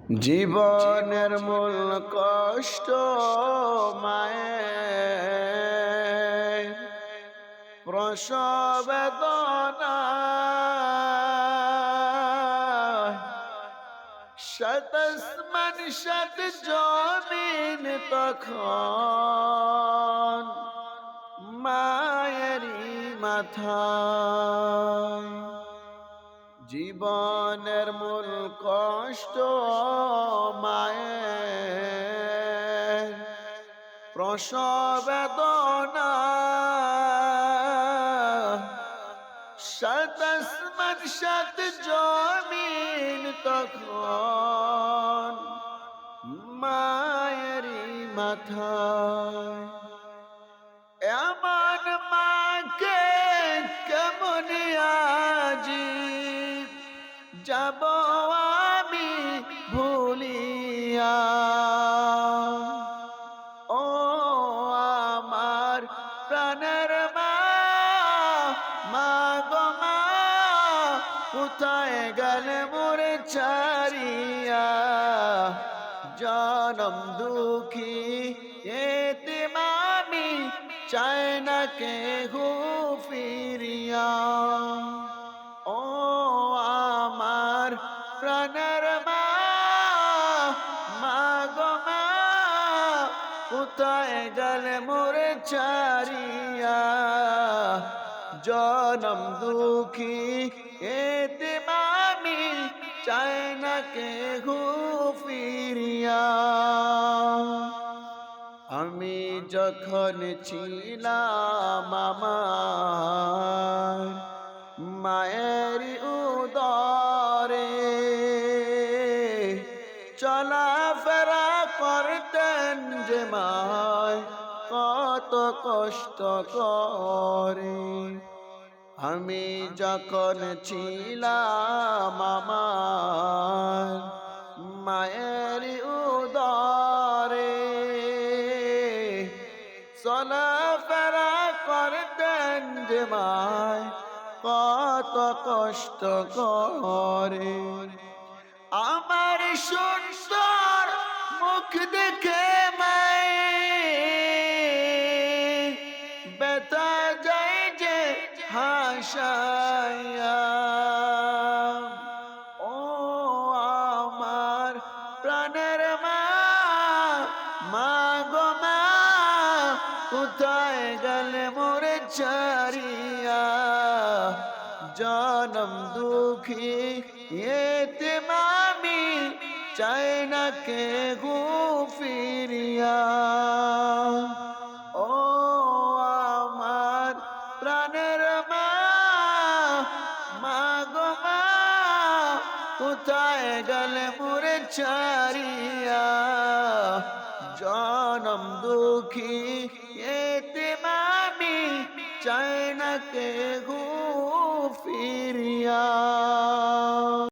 জীবনের মূল কষ্ট মায়ের প্রসব বেদনা, শত আসমান শত জমিন তখন মায়েরই মাথায়। জীবনের মূল কষ্ট মায়ের প্রসব বেদনা, শত আসমান শত জমিন তখন মায়েরই মাথায়। এমন মাকে কেমন আজি যাব আমি ভুলিয়া, ও আমার প্রাণের মা, মা গো মা, কোথায় গেলে মোরে ছাড়িয়া। জনম দুঃখী এতিম আমি, চাই না কেহু ফিরিয়া। ও আমার প্রাণের মা, মা গো মা, কোথায় গেলে মোরে ছাড়িয়া। জনম দুঃখী এতিম আমি, চাই না কেহু ফিরিয়া। আমি যখন ছিলাম আমার মায়ের উদরে, চলাফেরা করতেন যে মায় কত কষ্ট করে। আমি যখন ছিলাম আমার মায়ের উদরে, চলাফেরা করতেন যে মায় কত কষ্ট করে। আমার সুন্দর মুখ দেখে মায়ে ব্যথা যায় যে হাসায়া। ও আমার প্রাণের মা, মা গো মা, কোথায় গেলে মোরে ছাড়িয়া। জনম দুঃখী এতিম আমি, চাই না কেহু ফিরিয়া। ও আমার প্রাণের মা, মা গো মা, কোথায় গেলে মোরে ছাড়িয়া। জনম দুঃখী এতিম আমি, চাই না কেহু ফিরিয়া।